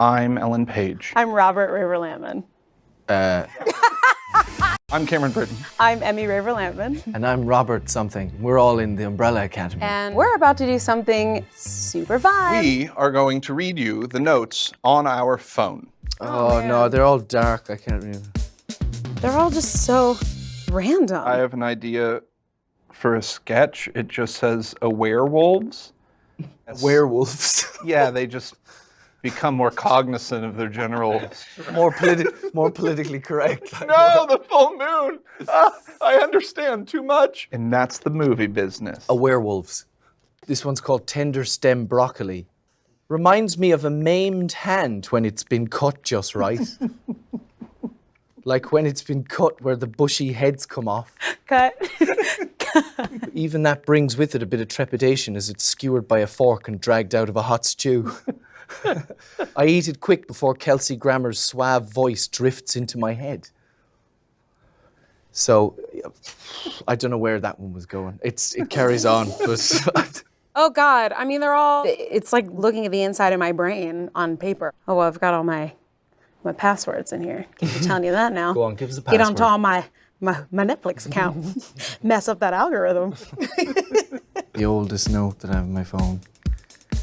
I'm Ellen Page. I'm Robert Raver-Lampman. I'm Cameron Britton. I'm Emmy Raver-Lampman. And I'm Robert something. We're all in the Umbrella Academy. And we're about to do something super fun. We are going to read you the notes on our phone. Oh no, they're all dark. I can't read. They're all just so random. I have an idea for a sketch. It just says a werewolves. Werewolves. Yeah, they just become more cognizant of their general... more politically correct. No, the full moon! I understand too much. And that's the movie business. A werewolves. This one's called Tender Stem Broccoli. Reminds me of a maimed hand when it's been cut just right. Like when it's been cut where the bushy heads come off. Cut. Even that brings with it a bit of trepidation as it's skewered by a fork and dragged out of a hot stew. I eat it quick before Kelsey Grammer's suave voice drifts into my head. So, I don't know where that one was going. It carries on, but... Oh God, I mean, it's like looking at the inside of my brain on paper. Oh, well, I've got all my passwords in here. Keep telling you that now. Go on, give us a password. Get onto all my Netflix account. Mess up that algorithm. The oldest note that I have on my phone.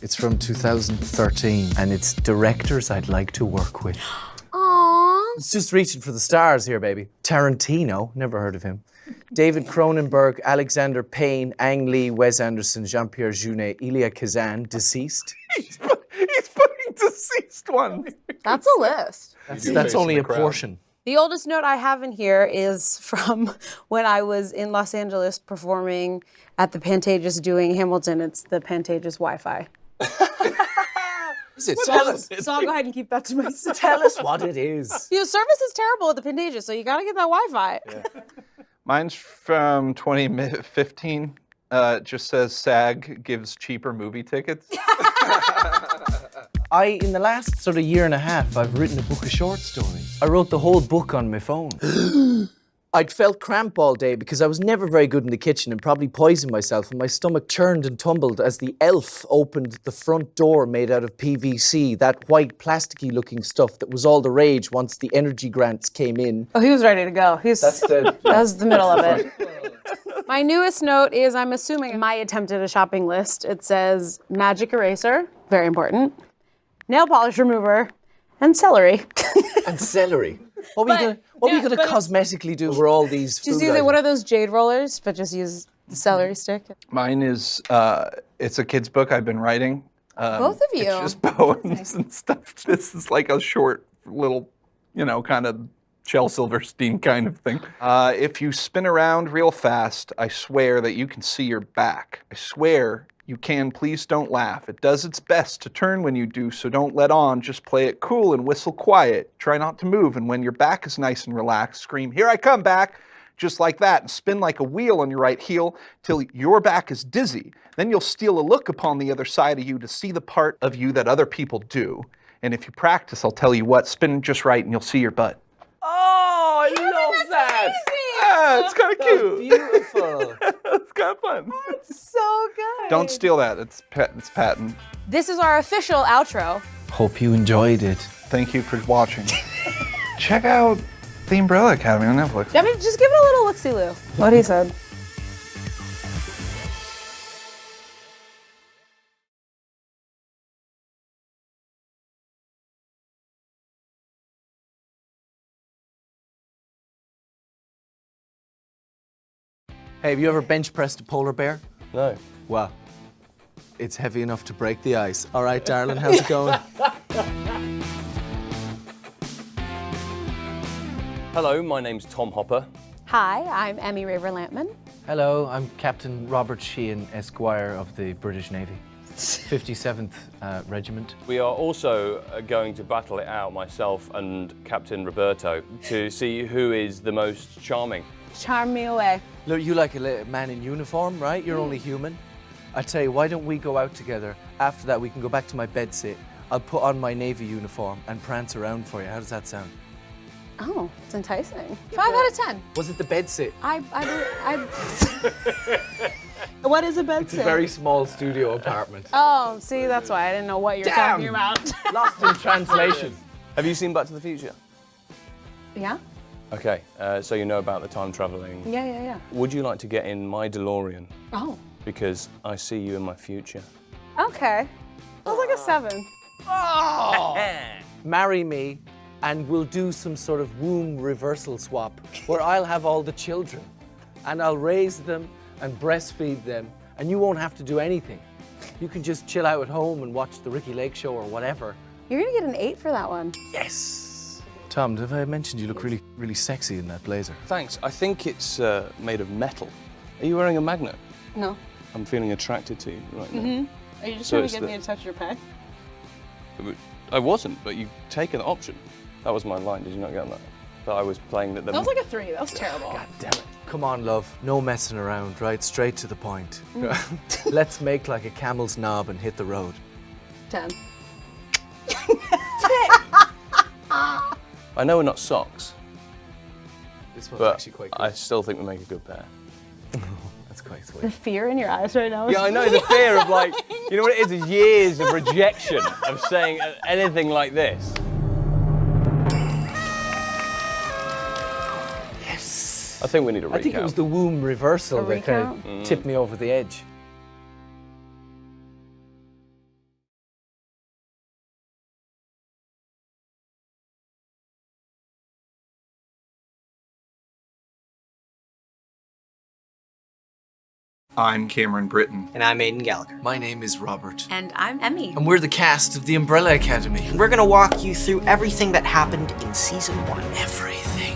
It's from 2013, and it's directors I'd like to work with. Aww. It's just reaching for the stars here, baby. Tarantino, never heard of him. David Cronenberg, Alexander Payne, Ang Lee, Wes Anderson, Jean-Pierre Jeunet, Elia Kazan, deceased. He's putting deceased ones. That's a list. That's only a portion. The oldest note I have in here is from when I was in Los Angeles performing at the Pantages doing Hamilton. It's the Pantages Wi-Fi. Is it? So I'll go ahead and keep that to myself. Tell us what it is. The service is terrible at the Pantages, so you gotta get that Wi-Fi. Yeah. Mine's from 2015. It just says SAG gives cheaper movie tickets. In the last sort of year and a half, I've written a book of short stories. I wrote the whole book on my phone. I'd felt cramp all day because I was never very good in the kitchen and probably poisoned myself, and my stomach churned and tumbled as the elf opened the front door made out of PVC, that white plasticky looking stuff that was all the rage once the energy grants came in. Oh, he was ready to go. That was the middle of it. My newest note is, I'm assuming my attempt at a shopping list. It says magic eraser, very important, nail polish remover, and celery. And celery. What were you going to cosmetically do for all these food items? What are those jade rollers, but just use the celery stick? Mine is, it's a kid's book I've been writing. Both of you. It's just poems and stuff. This is like a short little, kind of Shel Silverstein kind of thing. If you spin around real fast, I swear that you can see your back. I swear you can, please don't laugh. It does its best to turn when you do, so don't let on. Just play it cool and whistle quiet. Try not to move, and when your back is nice and relaxed, scream, "Here I come back," just like that, and spin like a wheel on your right heel till your back is dizzy. Then you'll steal a look upon the other side of you to see the part of you that other people do. And if you practice, I'll tell you what, spin just right and you'll see your butt. Oh, I love that! Yeah, it's kind of cute. Beautiful. It's kind of fun. That's so good. Don't steal that. It's patent. This is our official outro. Hope you enjoyed it. Thank you for watching. Check out The Umbrella Academy on Netflix. Just give it a little look-see-loo. What he said. Hey, have you ever bench pressed a polar bear? No. Well, it's heavy enough to break the ice. All right, darling, how's it going? Hello, my name's Tom Hopper. Hi, I'm Emmy Raver-Lampman. Hello, I'm Captain Robert Sheehan, Esquire of the British Navy, 57th Regiment. We are also going to battle it out, myself and Captain Roberto, to see who is the most charming. Charm me away. Look, you like a man in uniform, right? You're only human. I tell you, why don't we go out together? After that, we can go back to my bedsit. I'll put on my Navy uniform and prance around for you. How does that sound? Oh, it's enticing. 5 out of 10. Was it the bedsit? I What is a bed It's a very small studio apartment. Oh, see, that's why I didn't know what you're talking about. Lost in translation. Have you seen Back to the Future? Yeah? Okay, so you know about the time traveling. Yeah. Would you like to get in my DeLorean? Oh, Because I see you in my future. okay. That was like a 7. Marry me and we'll do some sort of womb reversal swap where I'll have all the children and I'll raise them and breastfeed them and you won't have to do anything. You can just chill out at home and watch the Ricky Lake show or whatever. You're gonna get an 8 for that one. Yes! Tom, have I mentioned you look really, really sexy in that blazer? Thanks. I think it's made of metal. Are you wearing a magnet? No. I'm feeling attracted to you right now. Are you just So trying it's to get the- me to touch your peg? I wasn't, but you've taken the option. That was my line. Did you not get that? That I was playing that. That was like a 3. That was terrible. God damn it. Come on, love. No messing around, right? Straight to the point. Let's make like a camel's knob and hit the road. 10. I know we're not socks, This one's but actually quite good. I still think we make a good pair. That's quite The sweet. fear in your eyes right now. Yeah, I know the fear of like, you know what it is years of rejection of saying anything like this. Yes! I think we need a recount. I think it was the womb reversal A that kind of recount? tipped me over the edge. I'm Cameron Britton. And I'm Aiden Gallagher. My name is Robert. And I'm Emmy. And we're the cast of the Umbrella Academy. We're gonna walk you through everything that happened in season 1. Everything.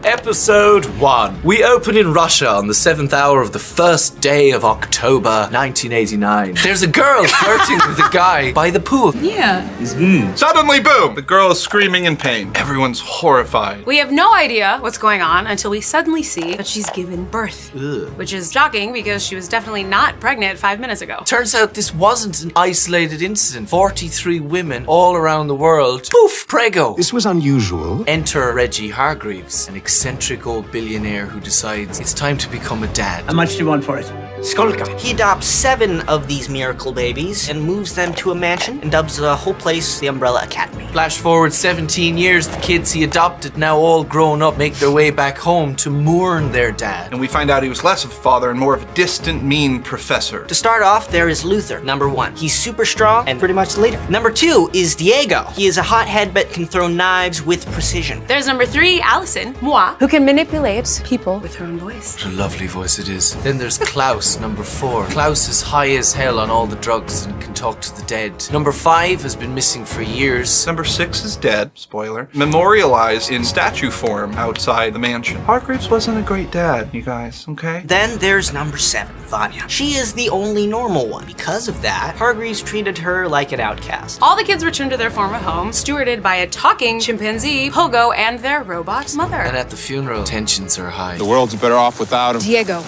Episode 1. We open in Russia on the 7th hour of the first day of October 1989. There's a girl flirting with a guy by the pool. Suddenly, boom! The girl is screaming in pain. Everyone's horrified. We have no idea what's going on until we suddenly see that she's given birth. Which is shocking because she was definitely not pregnant 5 minutes ago. Turns out this wasn't an isolated incident. 43 women all around the world. Poof! Prego! This was unusual. Enter Reggie Hargreaves, an eccentric old billionaire who decides it's time to become a dad. How much do you want for it? Skolka. He adopts 7 of these miracle babies and moves them to a mansion and dubs the whole place the Umbrella Academy. Flash forward 17 years, the kids he adopted, now all grown up, make their way back home to mourn their dad. And we find out he was less of a father and more of a distant, mean professor. To start off, there is Luther, number 1. He's super strong and pretty much the leader. Number 2 is Diego. He is a hothead but can throw knives with precision. There's number 3, Allison, moi, who can manipulate people with her own voice. What a lovely voice it is. Then there's Klaus, number 4. Klaus is high as hell on all the drugs and can talk to the dead. Number 5 has been missing for years. Number 6 is dead, spoiler, memorialized in statue form outside the mansion. Hargreaves wasn't a great dad, you guys, okay? Then there's number 7, Vanya. She is the only normal one. Because of that, Hargreaves treated her like an outcast. All the kids return to their former home, stewarded by a talking chimpanzee, Pogo, and their robot mother. And at the funeral, tensions are high. The world's better off without him. Diego.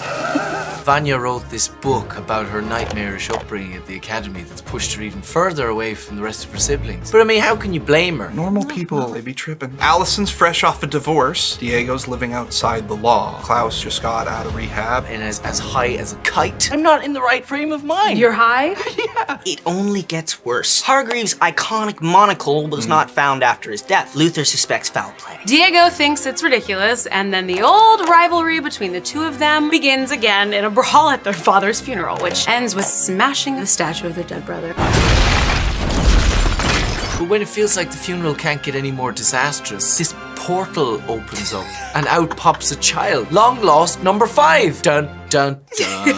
Vanya wrote this book about her nightmarish upbringing at the academy that's pushed her even further away from the rest of her siblings. But I mean, how can you blame her? Normal people, they be tripping. Allison's fresh off a divorce. Diego's living outside the law. Klaus just got out of rehab. And as high as a kite. I'm not in the right frame of mind. You're high? It only gets worse. Hargreaves' iconic monocle was not found after his death. Luther suspects foul play. Diego thinks it's ridiculous, and then the old rivalry between the two of them begins again in a brawl at their father's funeral, which ends with smashing the statue of their dead brother. But when it feels like the funeral can't get any more disastrous, this portal opens up and out pops a child. Long lost number 5. Dun dun dun.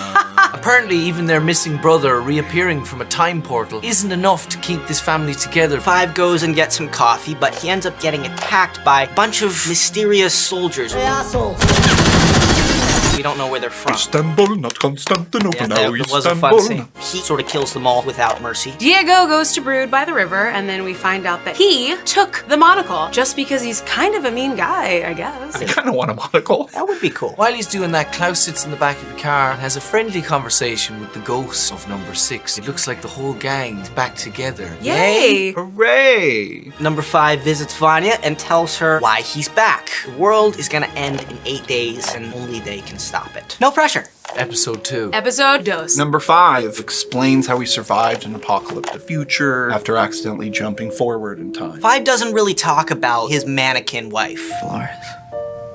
Apparently even their missing brother reappearing from a time portal isn't enough to keep this family together. 5 goes and gets some coffee, but he ends up getting attacked by a bunch of mysterious soldiers. We don't know where they're from. Istanbul, not Constantinople, Yeah, now that was a fun Istanbul. scene. He sort of kills them all without mercy. Diego goes to Brood by the river, and then we find out that he took the monocle just because he's kind of a mean guy, I guess. I kind of want a monocle. That would be cool. While he's doing that, Klaus sits in the back of the car and has a friendly conversation with the ghost of number 6. It looks like the whole gang is back together. Yay! Hooray! Number 5 visits Vanya and tells her why he's back. The world is gonna end in 8 days, and only they can stop it. No pressure. Episode 2. Episode dos. Number 5 explains how he survived an apocalyptic future after accidentally jumping forward in time. 5 doesn't really talk about his mannequin wife. Florence.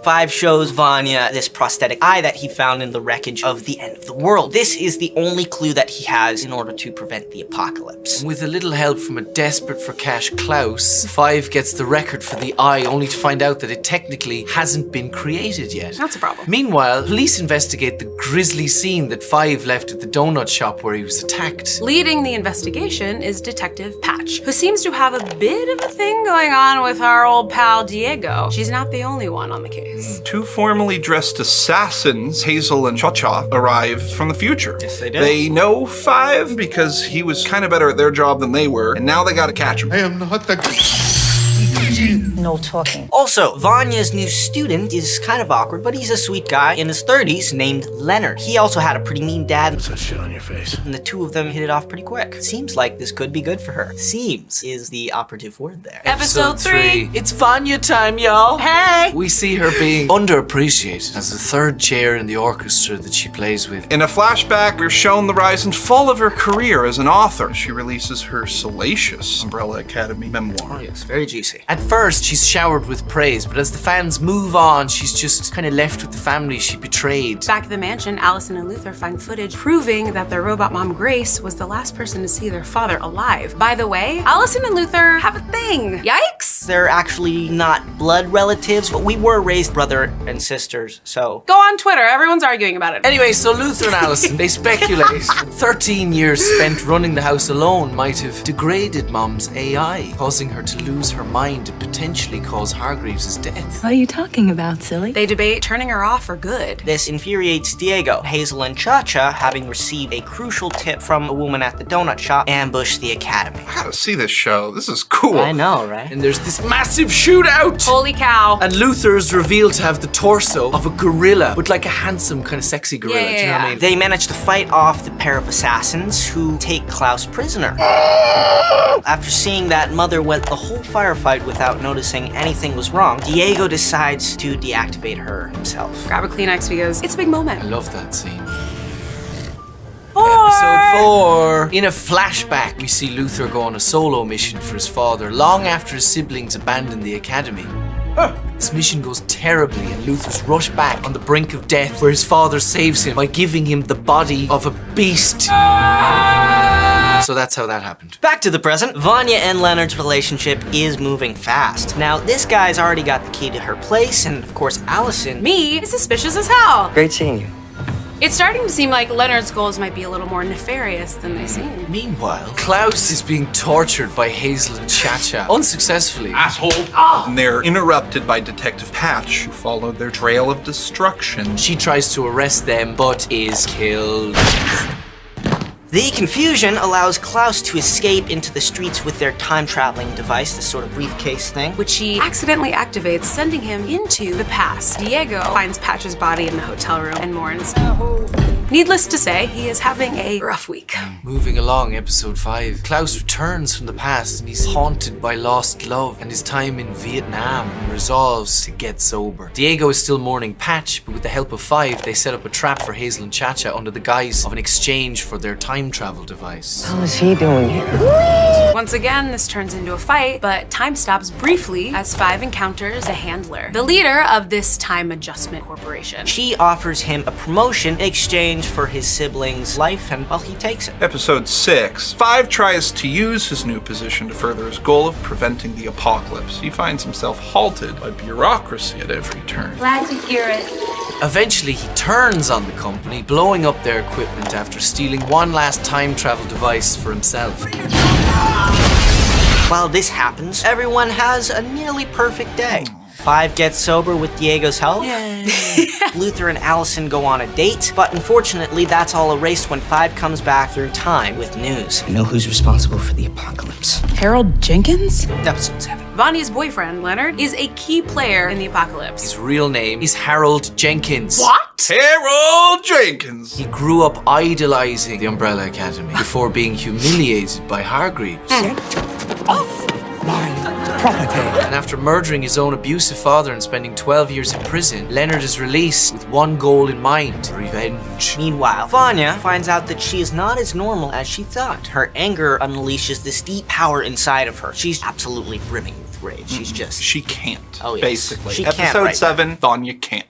5 shows Vanya this prosthetic eye that he found in the wreckage of the end of the world. This is the only clue that he has in order to prevent the apocalypse. With a little help from a desperate for cash Klaus, 5 gets the record for the eye only to find out that it technically hasn't been created yet. That's a problem. Meanwhile, police investigate the grisly scene that 5 left at the donut shop where he was attacked. Leading the investigation is Detective Patch, who seems to have a bit of a thing going on with our old pal Diego. She's not the only one on the case. 2 formally dressed assassins, Hazel and Cha-Cha, arrive from the future. Yes, they do. They know 5 because he was kind of better at their job than they were, and now they gotta catch him. I am not the... No talking. Also, Vanya's new student is kind of awkward, but he's a sweet guy in his 30s named Leonard. He also had a pretty mean dad, Put that shit on your face. and the 2 of them hit it off pretty quick. Seems like this could be good for her. Seems is the operative word there. Episode 3. It's Vanya time, y'all. Hey! We see her being underappreciated as the 3rd chair in the orchestra that she plays with. In a flashback, we're shown the rise and fall of her career as an author. She releases her salacious Umbrella Academy memoir. Yes, very juicy. At first, she's showered with praise, but as the fans move on, she's just kind of left with the family she betrayed. Back at the mansion, Allison and Luther find footage proving that their robot mom, Grace, was the last person to see their father alive. By the way, Allison and Luther have a thing. Yikes! They're actually not blood relatives, but we were raised brother and sisters, so. Go on Twitter, everyone's arguing about it. Anyway, so Luther and Allison, they speculate 13 years spent running the house alone might have degraded Mom's AI, causing her to lose her mind and potentially cause Hargreaves' death. What are you talking about, silly? They debate turning her off for good. This infuriates Diego. Hazel and Cha-Cha, having received a crucial tip from a woman at the donut shop, ambush the academy. I gotta see this show. This is cool. I know, right? And there's this massive shootout! Holy cow. And Luther is revealed to have the torso of a gorilla, but like a handsome, kind of sexy gorilla. Yeah, Do you know what I yeah. mean? They manage to fight off the pair of assassins who take Klaus prisoner. After seeing that Mother went the whole firefight without noticing anything was wrong, Diego decides to deactivate her himself. Grab a Kleenex because it's a big I moment. love that scene. 4. Episode 4. In a flashback, we see Luther go on a solo mission for his father long after his siblings abandoned the academy. This mission goes terribly and Luther's rushed back on the brink of death where his father saves him by giving him the body of a beast. So that's how that happened. Back to the present, Vanya and Leonard's relationship is moving fast. Now, this guy's already got the key to her place, and of course, Allison. Me is suspicious as hell. Great seeing you. It's starting to seem like Leonard's goals might be a little more nefarious than they seem. Meanwhile, Klaus is being tortured by Hazel and Cha-Cha, unsuccessfully. And they're interrupted by Detective Patch, who followed their trail of destruction. She tries to arrest them, but is killed. The confusion allows Klaus to escape into the streets with their time-traveling device, this sort of briefcase thing. Which he accidentally activates, sending him into the past. Diego finds Patch's body in the hotel room and mourns. Needless to say, he is having a rough week. Moving along, episode 5. Klaus returns from the past and he's haunted by lost love and his time in Vietnam and resolves to get sober. Diego is still mourning Patch, but with the help of 5, they set up a trap for Hazel and Cha-Cha under the guise of an exchange for their time travel device. How is he doing here? Once again, this turns into a fight, but time stops briefly as 5 encounters the handler, the leader of this time adjustment corporation. She offers him a promotion in exchange for his sibling's life, and well, he takes it. Episode 6. 5 tries to use his new position to further his goal of preventing the apocalypse. He finds himself halted by bureaucracy at every turn. Glad to hear it. Eventually, he turns on the company, blowing up their equipment after stealing one last time travel device for himself. While this happens, everyone has a nearly perfect day. 5 gets sober with Diego's help. Luther and Allison go on a date, but unfortunately that's all erased when 5 comes back through time with news. You know who's responsible for the apocalypse? Harold Jenkins? Episode 7. Vanya's boyfriend, Leonard, is a key player in the apocalypse. His real name is Harold Jenkins. What? Harold Jenkins. He grew up idolizing the Umbrella Academy before being humiliated by Hargreaves. And after murdering his own abusive father and spending 12 years in prison, Leonard is released with one goal in mind: revenge. Meanwhile, Vanya finds out that she is not as normal as she thought. Her anger unleashes this deep power inside of her. She's absolutely brimming with rage. She's just... She can't, Oh, yes. basically. She can't Episode right 7, Vanya can't.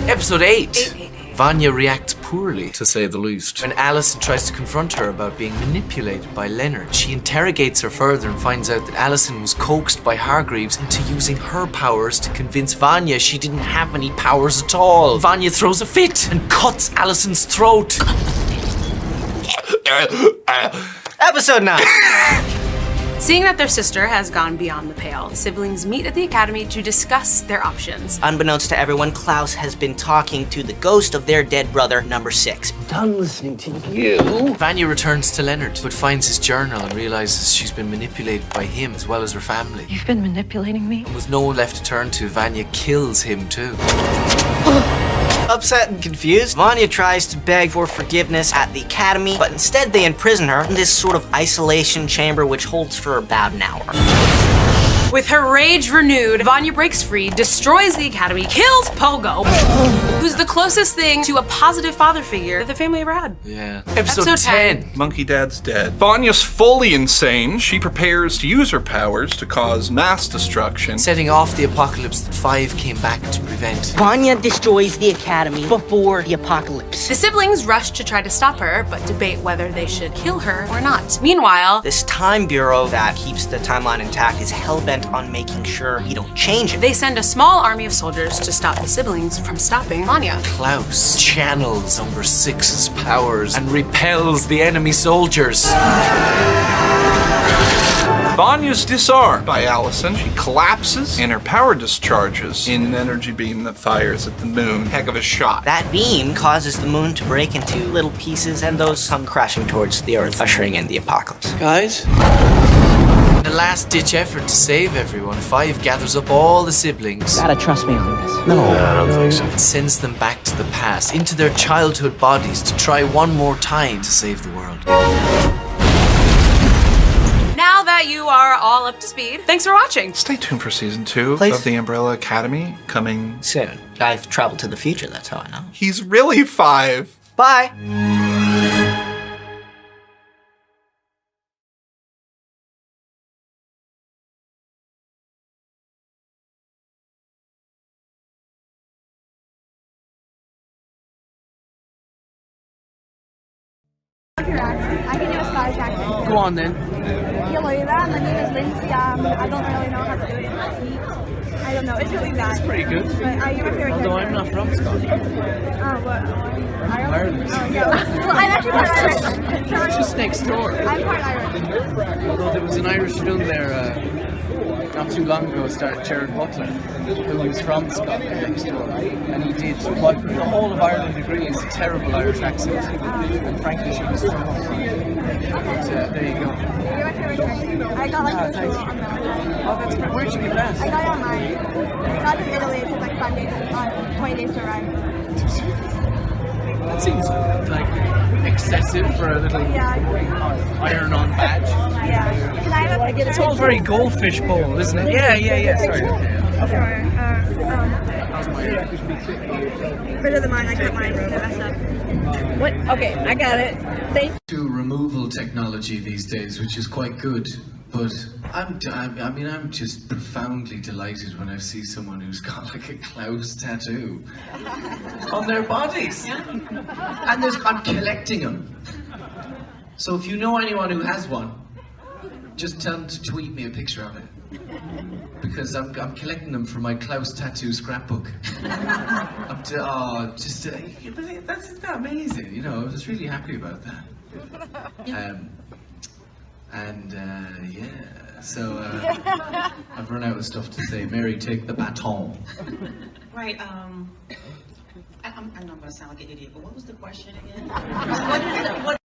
Episode 8. Vanya reacts poorly, to say the least. When Allison tries to confront her about being manipulated by Leonard, she interrogates her further and finds out that Allison was coaxed by Hargreaves into using her powers to convince Vanya she didn't have any powers at all. Vanya throws a fit and cuts Allison's throat. Episode 9. Seeing that their sister has gone beyond the pale, the siblings meet at the academy to discuss their options. Unbeknownst to everyone, Klaus has been talking to the ghost of their dead brother, number 6. Done listening to you. Vanya returns to Leonard, but finds his journal and realizes she's been manipulated by him as well as her family. You've been manipulating me? And with no one left to turn to, Vanya kills him too. Upset and confused, Vanya tries to beg for forgiveness at the academy, but instead they imprison her in this sort of isolation chamber which holds for about an hour. With her rage renewed, Vanya breaks free, destroys the academy, kills Pogo, who's the closest thing to a positive father figure that the family ever had. Yeah. Episode Episode 10. Monkey Dad's dead. Vanya's fully insane. She prepares to use her powers to cause mass destruction. Setting off the apocalypse that 5 came back to prevent. Vanya destroys the academy before the apocalypse. The siblings rush to try to stop her, but debate whether they should kill her or not. Meanwhile, This time bureau that keeps the timeline intact is hell-bent on making sure you don't change it. they send a small army of soldiers to stop the siblings from stopping Vanya. Klaus channels number 6's powers and repels the enemy soldiers. Vanya's disarmed by Allison. She collapses and her power discharges in an energy beam that fires at the moon. Heck of a shot. That beam causes the moon to break into little pieces and those come crashing towards the earth, ushering in the apocalypse. Guys? In a last-ditch effort to save everyone, 5 gathers up all the siblings Gotta trust me on this. I don't think so. and sends them back to the past, into their childhood bodies, to try one more time to save the world. Now that you are all up to speed, thanks for watching. Stay tuned for season 2 Please. of the Umbrella Academy coming. Soon. I've traveled to the future, that's how I know. He's really 5. Bye! I can do a Scottish accent. Go on then. Hello there, my name is Lindsay. I don't really know how to do it in my speech. I don't know, it's really bad. It's Pretty good. But you're my favorite Although character. I'm not from Scotland. Oh, what? Ireland. Oh, yeah. Well, I'm actually part Irish. It's just next door. I'm part Irish. Although there was an Irish film there not too long ago, starred Jared Butler, who was from Scotland next door, and he did what the whole of Ireland agrees is a terrible Irish accent, and frankly she was from But there you go. You're my favorite character. I got like this on the Oh, that's great. Where'd you get that? I got it online. I got it in Italy. It took like 5 days, 20 days to arrive. That seems like excessive for a little Yeah. iron-on badge. Yeah. Can I have a picture? It's all very goldfish bowl, isn't it? Yeah. Sorry. Sure. How's my Better than mine. I cut mine. I messed up. What? Okay, I got it. Thank to removal technology these days, which is quite good. But I'm just profoundly delighted when I see someone who's got like a Klaus tattoo on their bodies, and I'm collecting them. So if you know anyone who has one, just tell them to tweet me a picture of it, because I'm collecting them for my Klaus tattoo scrapbook. That's amazing. You know, I was really happy about that. And yeah, so I've run out of stuff to say. Mary, take the baton. Right, I know I'm gonna sound like an idiot, but what was the question again? What